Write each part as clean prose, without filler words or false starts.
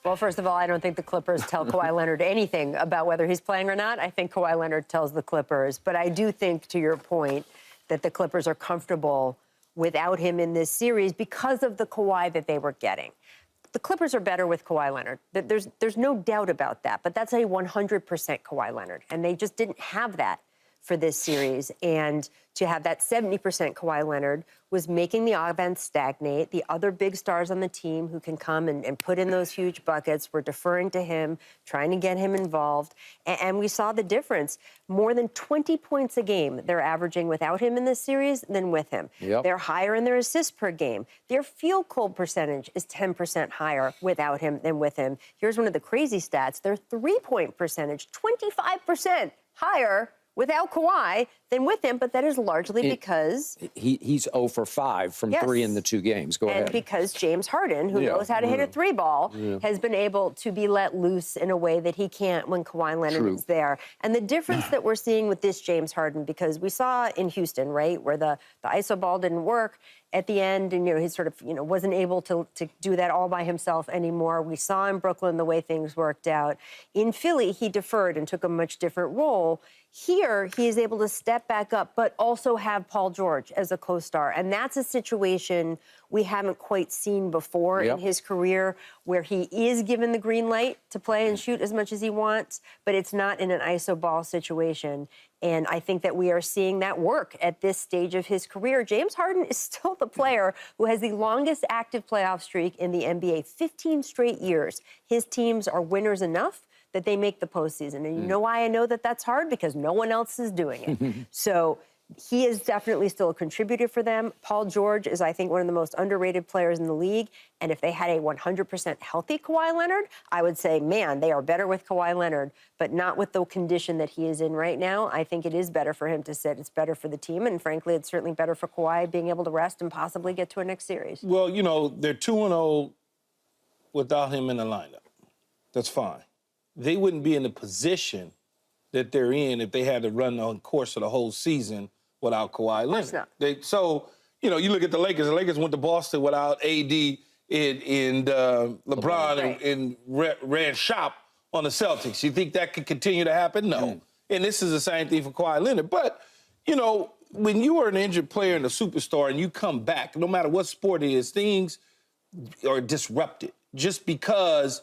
Well, first of all, I don't think the Clippers tell Kawhi Leonard anything about whether he's playing or not. I think Kawhi Leonard tells the Clippers. But I do think, to your point, that the Clippers are comfortable without him in this series because of the Kawhi that they were getting. The Clippers are better with Kawhi Leonard. There's no doubt about that. But that's a 100% Kawhi Leonard. And they just didn't have that for this series. And to have that 70% Kawhi Leonard was making the offense stagnate. The other big stars on the team who can come and put in those huge buckets were deferring to him, trying to get him involved. And we saw the difference. More than 20 points a game they're averaging without him in this series than with him. Yep. They're higher in their assists per game. Their field goal percentage is 10% higher without him than with him. Here's one of the crazy stats. Their three-point percentage, 25% higher without Kawhi than with him, but that is largely because he's 0 for 5 from 3 in the 2 games. Go ahead. And because James Harden, who knows how to hit a 3-ball, has been able to be let loose in a way that he can't when Kawhi Leonard is there. And the difference that we're seeing with this James Harden, because we saw in Houston, right, where the iso ball didn't work at the end, and he sort of wasn't able to do that all by himself anymore. We saw in Brooklyn the way things worked out. In Philly, he deferred and took a much different role. Here, he is able to step back up, but also have Paul George as a co-star. And that's a situation we haven't quite seen before in his career, where he is given the green light to play and shoot as much as he wants, but it's not in an iso ball situation. And I think that we are seeing that work at this stage of his career. James Harden is still the player who has the longest active playoff streak in the NBA, 15 straight years. His teams are winners enough that they make the postseason. And you know why I know that that's hard? Because no one else is doing it. So he is definitely still a contributor for them. Paul George is, I think, one of the most underrated players in the league. And if they had a 100% healthy Kawhi Leonard, I would say, man, they are better with Kawhi Leonard, but not with the condition that he is in right now. I think it is better for him to sit. It's better for the team. And frankly, it's certainly better for Kawhi being able to rest and possibly get to a next series. Well, they're 2-0 without him in the lineup. That's fine. They wouldn't be in the position that they're in if they had to run the course of the whole season without Kawhi Leonard. You look at the Lakers. The Lakers went to Boston without AD and LeBron and ran shop on the Celtics. You think that could continue to happen? No. And this is the same thing for Kawhi Leonard. But, when you are an injured player and a superstar and you come back, no matter what sport it is, things are disrupted just because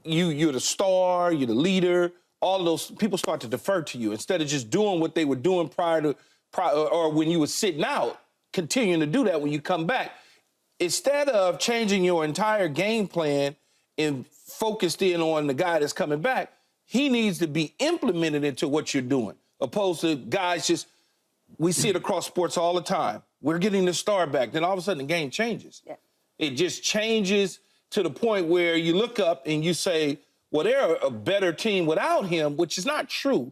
you're the star, you're the leader. All of those people start to defer to you instead of just doing what they were doing prior or when you were sitting out, continuing to do that when you come back. Instead of changing your entire game plan and focused in on the guy that's coming back, he needs to be implemented into what you're doing, opposed to guys we see it across sports all the time. We're getting the star back. Then all of a sudden the game changes. Yeah. It just changes to the point where you look up and you say, well, they're a better team without him, which is not true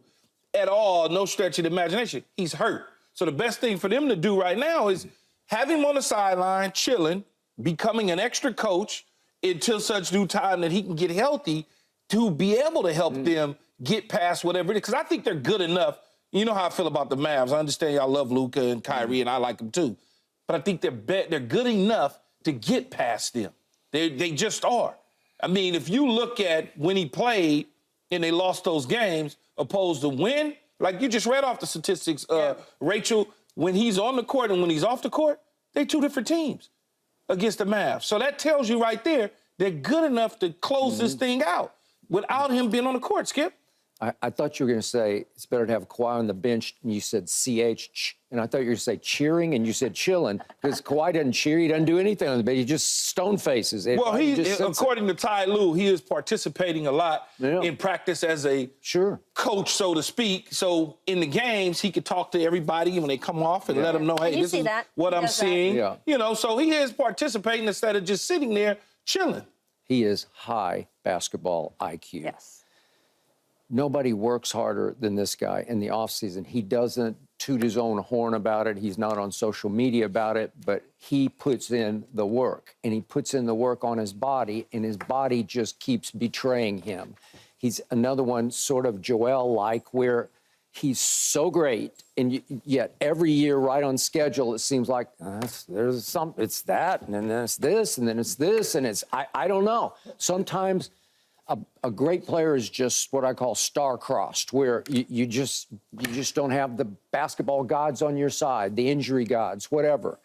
at all, no stretch of the imagination. He's hurt. So the best thing for them to do right now is have him on the sideline, chilling, becoming an extra coach until such due time that he can get healthy to be able to help them get past whatever it is. Because I think they're good enough. You know how I feel about the Mavs. I understand y'all love Luka and Kyrie, and I like them too. But I think they're good enough to get past them. They just are. I mean, if you look at when he played and they lost those games, opposed to when, like you just read off the statistics, Rachel, when he's on the court and when he's off the court, they're 2 different teams against the Mavs. So that tells you right there, they're good enough to close this thing out without him being on the court, Skip. I thought you were going to say it's better to have Kawhi on the bench, and you said CH, and I thought you were going to say cheering, and you said chilling, because Kawhi doesn't cheer, he doesn't do anything on the bench, he just stone faces. Well, according to Ty Lue, he is participating a lot in practice as a coach, so to speak. So in the games, he could talk to everybody when they come off and let them know, hey, this is what I'm seeing. So he is participating instead of just sitting there chilling. He is high basketball IQ. Yes. Nobody works harder than this guy in the offseason. He doesn't toot his own horn about it. He's not on social media about it, but he puts in the work, and he puts in the work on his body, and his body just keeps betraying him. He's another one sort of Joel-like, where He's so great, and yet every year, right on schedule, it seems like there's some. It's that, and then it's this, and then it's this, and it's I don't know. Sometimes a great player is just what I call star-crossed, where you just don't have the basketball gods on your side, the injury gods, whatever.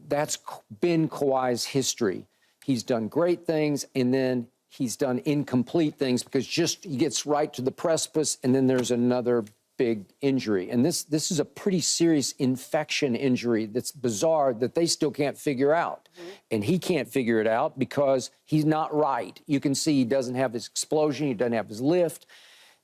That's been Kawhi's history. He's done great things, and then he's done incomplete things because he gets right to the precipice, and then there's another big injury. And this is a pretty serious infection injury that's bizarre that they still can't figure out. Mm-hmm. And he can't figure it out because he's not right. You can see he doesn't have his explosion, he doesn't have his lift.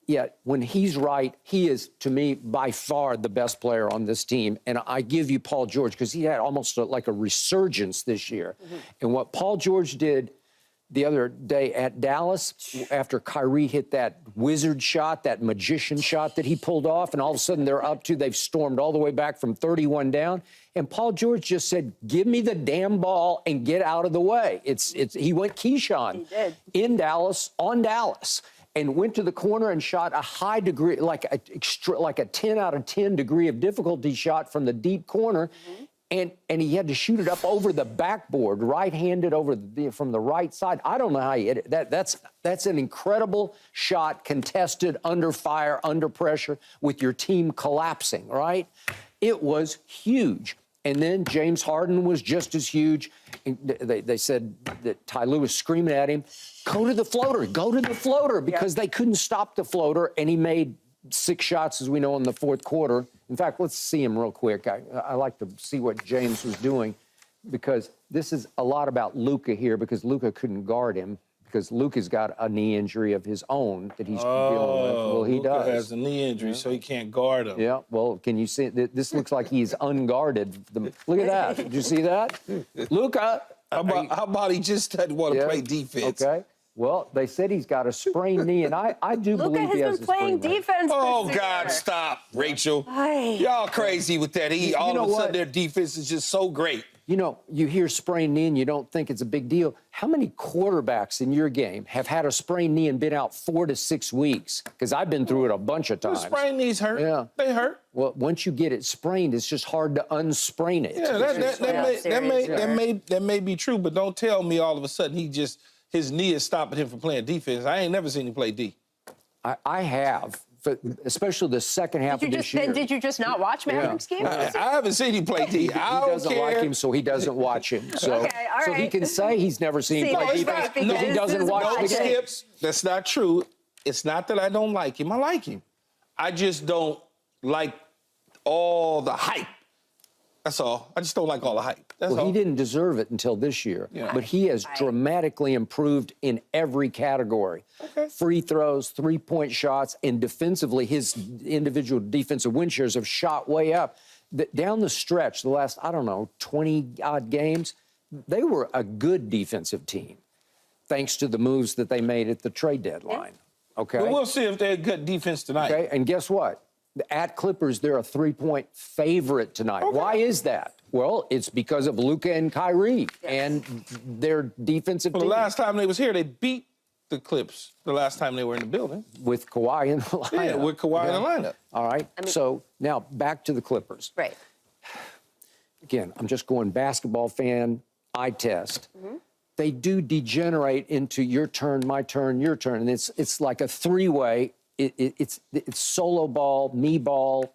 Yet when he's right, he is, to me, by far the best player on this team. And I give you Paul George because he had almost like a resurgence this year. Mm-hmm. And what Paul George did the other day at Dallas, after Kyrie hit that wizard shot, that magician shot that he pulled off, and all of a sudden they've stormed all the way back from 31 down. And Paul George just said, give me the damn ball and get out of the way. He went Keyshawn in Dallas, on Dallas, and went to the corner and shot a high degree, like a 10 out of 10 degree of difficulty shot from the deep corner. Mm-hmm. And he had to shoot it up over the backboard, right-handed from the right side. I don't know how he hit it. That's an incredible shot, contested, under fire, under pressure, with your team collapsing, right? It was huge. And then James Harden was just as huge. They said that Ty Lue was screaming at him, go to the floater, because they couldn't stop the floater, and he made 6 shots, as we know, in the fourth quarter. In fact, let's see him real quick. I like to see what James was doing, because this is a lot about Luka here, because Luka couldn't guard him, because Luka's got a knee injury of his own that he's dealing with. Well, he Luka does. has a knee injury, so he can't guard him. Yeah, well, can you see? This looks like he's unguarded. Look at that. Did you see that? Luka. How about he just doesn't want to play defense? Okay. Well, they said he's got a sprained knee, and I do believe he has been playing defense. Oh, God, stop, Rachel. Y'all crazy with that. All of a sudden, their defense is just so great. You know, you hear sprained knee and you don't think it's a big deal. How many quarterbacks in your game have had a sprained knee and been out 4 to 6 weeks? Because I've been through it a bunch of times. Sprained knees hurt. Yeah. They hurt. Well, once you get it sprained, it's just hard to unsprain it. Yeah, that may be true, but don't tell me all of a sudden his knee is stopping him from playing defense. I ain't never seen him play D. I have, especially the second half of this year. Then did you just not watch Mavericks games? I haven't seen him play D. He doesn't like him, so he doesn't watch him. So, okay, all right. So he can say he's never seen him play defense because he doesn't watch the game. Skips, that's not true. It's not that I don't like him. I like him. I just don't like all the hype. That's all. I just don't like all the hype. That's all. He didn't deserve it until this year, but he has dramatically improved in every category. Okay. Free throws, three-point shots, and defensively, his individual defensive win shares have shot way up. Down the stretch, the last, 20-odd games, they were a good defensive team, thanks to the moves that they made at the trade deadline. Yeah. Okay. Well, we'll see if they're a good defense tonight. Okay, and guess what? At Clippers, they're a 3-point favorite tonight. Okay. Why is that? Well, it's because of Luka and Kyrie and their defensive team. The last time they was here, they beat the Clips the last time they were in the building. With Kawhi in the lineup. Yeah, with Kawhi in the lineup. All right, so now back to the Clippers. Right. Again, I'm just going basketball fan, eye test. Mm-hmm. They do degenerate into your turn, my turn, your turn. And it's like a three-way. It's solo ball, me ball.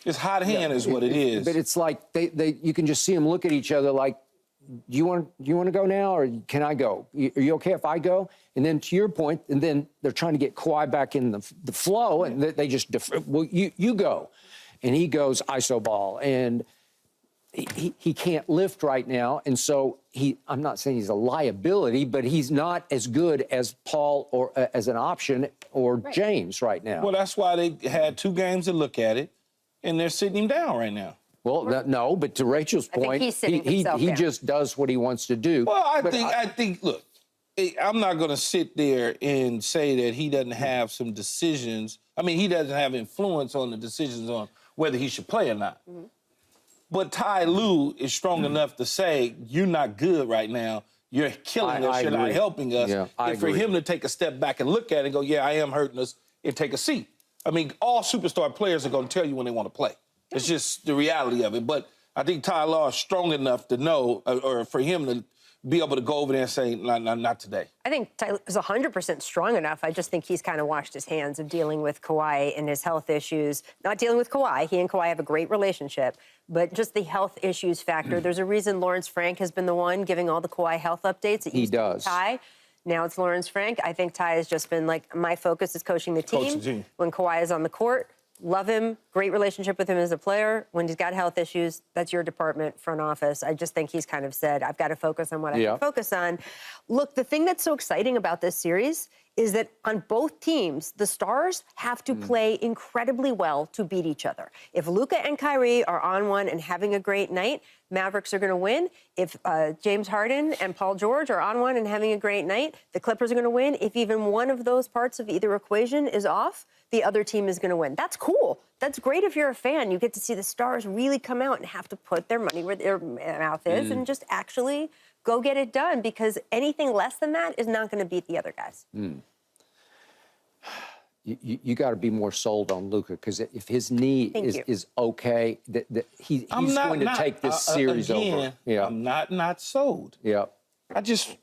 It's hot hand is what it is. But it's like you can just see them look at each other like, do you want to go now, or can I go? Are you okay if I go? And then to your point, and then they're trying to get Kawhi back in the flow, and they just well, you go, and he goes iso ball, and he can't lift right now, and so I'm not saying he's a liability, but he's not as good as Paul or as an option or James right now. Well, that's why they had 2 games to look at it, and they're sitting him down right now. Well, no, but to Rachel's point, he just does what he wants to do. Well, I think, look, I'm not going to sit there and say that he doesn't have some decisions. I mean, he doesn't have influence on the decisions on whether he should play or not. Mm-hmm. But Ty Lue is strong enough to say, you're not good right now. You're killing us. You're not helping us. Yeah, and for him to take a step back and look at it and go, yeah, I am hurting us, and take a seat. I mean, all superstar players are going to tell you when they want to play. It's just the reality of it. But I think Ty Law is strong enough to know, or for him to be able to go over there and say, not today. I think Ty is 100% strong enough. I just think he's kind of washed his hands of dealing with Kawhi and his health issues. Not dealing with Kawhi. He and Kawhi have a great relationship. But just the health issues factor. There's a reason Lawrence Frank has been the one giving all the Kawhi health updates. He does. Ty. Now it's Lawrence Frank. I think Ty has just been like, my focus is coaching the team. When Kawhi is on the court, love him, great relationship with him as a player. When he's got health issues, that's your department, front office. I just think he's kind of said, I've got to focus on what I can focus on. Look, the thing that's so exciting about this series is that on both teams, the stars have to play incredibly well to beat each other. If Luka and Kyrie are on one and having a great night, Mavericks are going to win. If James Harden and Paul George are on one and having a great night, the Clippers are going to win. If even one of those parts of either equation is off, the other team is going to win. That's cool. That's great if you're a fan. You get to see the stars really come out and have to put their money where their mouth is and just actually go get it done, because anything less than that is not going to beat the other guys. You got to be more sold on Luka, because if his knee is okay, he's going to take this series over. Yeah, I'm not sold. Yeah, I just,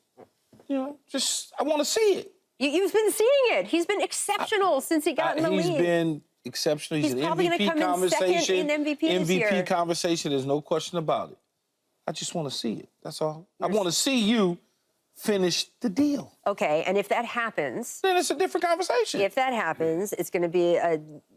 I want to see it. You've been seeing it. He's been exceptional since he got in the league. He's been exceptional. He's in probably MVP come conversation. In second in MVP this year. MVP conversation. There's no question about it. I just want to see it. That's all. I want to see you finish the deal. Okay, and if that happens, then it's a different conversation. If that happens, it's going to be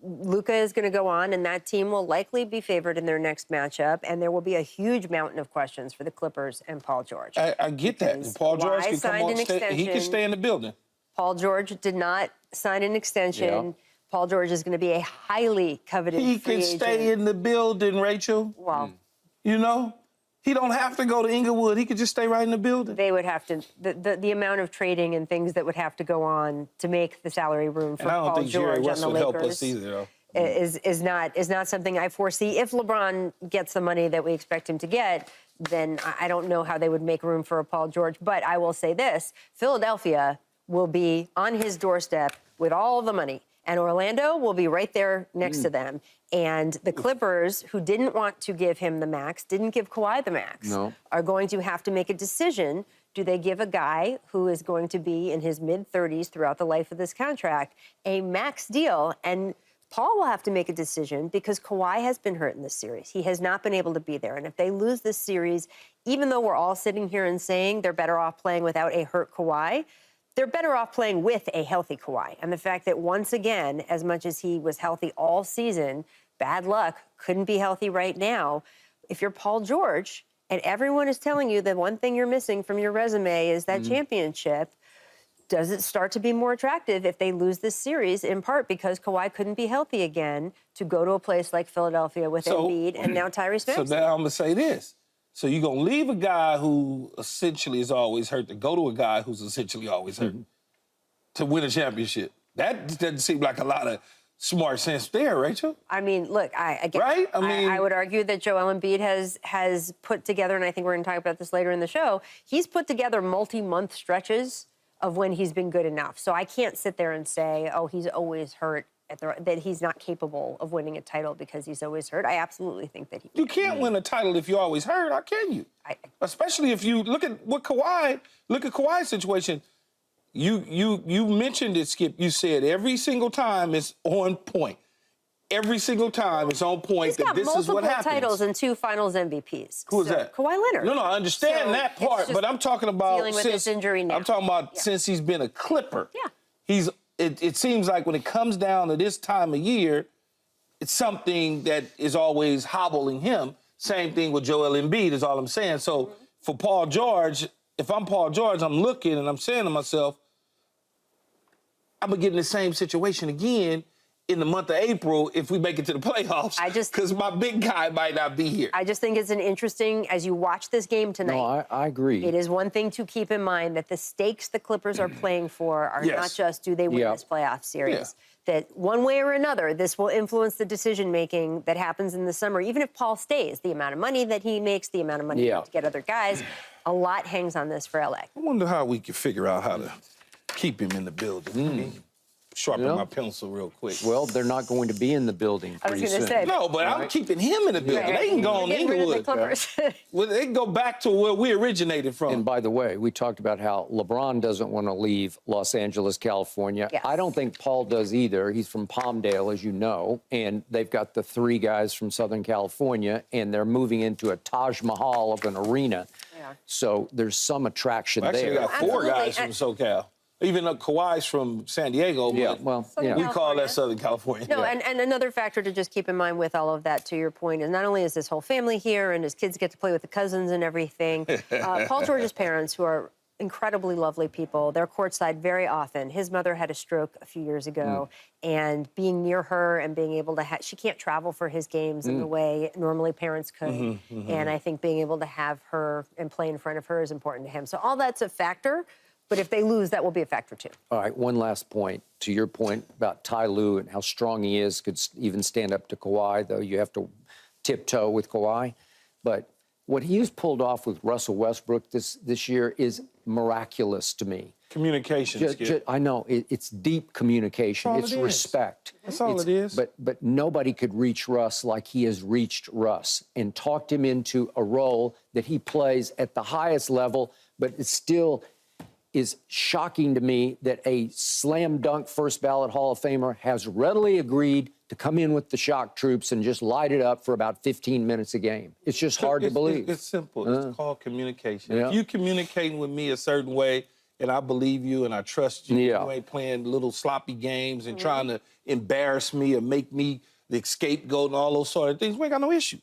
Luka is going to go on, and that team will likely be favored in their next matchup, and there will be a huge mountain of questions for the Clippers and Paul George. I get that. And Paul George can come on. He can stay in the building. Paul George did not sign an extension. Yeah. Paul George is going to be a highly coveted free agent. He can stay in the building, Rachel. Well, he don't have to go to Inglewood. He could just stay right in the building. They would have to, the amount of trading and things that would have to go on to make the salary room for Paul George and the Lakers help us either, is not something I foresee. If LeBron gets the money that we expect him to get, then I don't know how they would make room for a Paul George. But I will say this, Philadelphia will be on his doorstep with all the money, and Orlando will be right there next to them. And the Clippers, who didn't want to give him the max, didn't give Kawhi the max, are going to have to make a decision. Do they give a guy who is going to be in his mid-30s throughout the life of this contract a max deal? And Paul will have to make a decision because Kawhi has been hurt in this series. He has not been able to be there. And if they lose this series, even though we're all sitting here and saying they're better off playing without a hurt Kawhi, they're better off playing with a healthy Kawhi. And the fact that once again, as much as he was healthy all season, bad luck, couldn't be healthy right now. If you're Paul George and everyone is telling you that one thing you're missing from your resume is that championship, does it start to be more attractive if they lose this series, in part because Kawhi couldn't be healthy again, to go to a place like Philadelphia with Embiid and now Tyrese Maxey? So now I'm going to say this. So you're going to leave a guy who essentially is always hurt to go to a guy who's essentially always hurt to win a championship. That doesn't seem like a lot of smart sense there, Rachel. I mean, look, I would argue that Joel Embiid has put together, and I think we're going to talk about this later in the show, he's put together multi-month stretches of when he's been good enough. So I can't sit there and say, oh, he's always hurt, that he's not capable of winning a title because he's always hurt. I absolutely think that he can. You can't win a title if you're always hurt. How can you? Especially if you look at Kawhi's situation. You mentioned it, Skip. You said every single time it's on point. Every single time it's on point that this is what happens. He's got multiple titles and 2 Finals MVPs. Who is that? Kawhi Leonard. No, I understand that part, but I'm talking about dealing with this injury now. I'm talking about since he's been a Clipper. Yeah. It seems like when it comes down to this time of year, it's something that is always hobbling him. Same thing with Joel Embiid is all I'm saying. So for Paul George, if I'm Paul George, I'm looking and I'm saying to myself, I'm going to get in the same situation again in the month of April if we make it to the playoffs. Because my big guy might not be here. I just think it's an interesting, as you watch this game tonight. No, I agree. It is one thing to keep in mind that the stakes the Clippers are playing for are not just do they win this playoff series. That one way or another, this will influence the decision-making that happens in the summer. Even if Paul stays, the amount of money that he makes, the amount of money to get other guys, a lot hangs on this for LA. I wonder how we can figure out how to keep him in the building. sharpen my pencil real quick. Well, they're not going to be in the building I was pretty going to soon. say. No, but I'm keeping him in the building. Right. They can go on Getting rid of the Inglewood. Clippers. Well, they can go back to where we originated from. And by the way, we talked about how LeBron doesn't want to leave Los Angeles, California. Yes. I don't think Paul does either. He's from Palmdale, as you know, and they've got the 3 guys from Southern California, and they're moving into a Taj Mahal of an arena. Yeah. So there's some attraction Actually, there. we got 4 guys from SoCal. Even though Kawhi's from San Diego, Yeah, but well, Southern we yeah. call that Southern California. No, and another factor to just keep in mind with all of that, to your point, is not only is his whole family here and his kids get to play with the cousins and everything, Paul George's parents, who are incredibly lovely people, they're courtside very often. His mother had a stroke a few years ago, and being near her and being able to she can't travel for his games in the way normally parents could. And I think being able to have her and play in front of her is important to him. So all that's a factor. But if they lose, that will be a factor, too. All right, one last point. To your point about Ty Lue and how strong he is, could even stand up to Kawhi, though you have to tiptoe with Kawhi. But what he has pulled off with Russell Westbrook this year is miraculous to me. Communication, Skip. I know. It's deep communication. That's all It's it is. respect. That's all it is. But nobody could reach Russ like he has reached Russ and talked him into a role that he plays at the highest level, but it still is shocking to me that a slam dunk first ballot Hall of Famer has readily agreed to come in with the shock troops and just light it up for about 15 minutes a game. It's just hard to believe. It's simple. It's called communication. Yeah. If you communicating with me a certain way and I believe you and I trust you, Yeah. you ain't playing little sloppy games and trying to embarrass me or make me the scapegoat and all those sort of things, we ain't got no issue.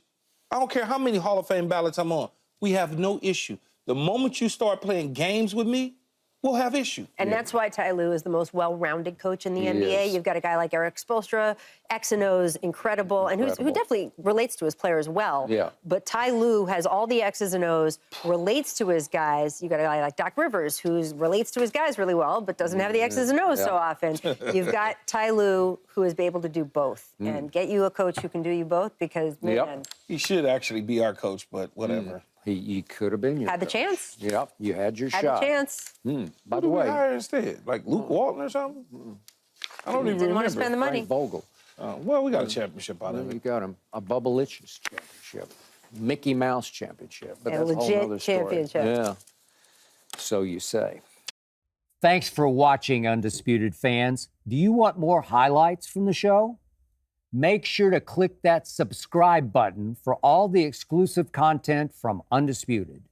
I don't care how many Hall of Fame ballots I'm on. We have no issue. The moment you start playing games with me, we'll have issue. And that's why Ty Lue is the most well-rounded coach in the NBA. is. You've got a guy like Eric Spoelstra, X and O's, incredible, and who definitely relates to his players well. Yeah. But Ty Lue has all the X's and O's, relates to his guys. You've got a guy like Doc Rivers, who relates to his guys really well, but doesn't have the X's and O's so often. You've got Ty Lue, who is able to do both, and get you a coach who can do you both, because, man, He should actually be our coach, but whatever. He could have been your had the coach. chance. Yep, you had your Had shot. the chance. By the Who we way, hire instead? Like Luke Walton or something? I don't even Didn't remember. want to spend the money. Frank Vogel. Well, we got a championship out of You it. got him a Bubba Litch's championship, Mickey Mouse championship, but A that's a whole legit other story. championship. Yeah, so you say. Thanks for watching, Undisputed fans. Do you want more highlights from the show? Make sure to click that subscribe button for all the exclusive content from Undisputed.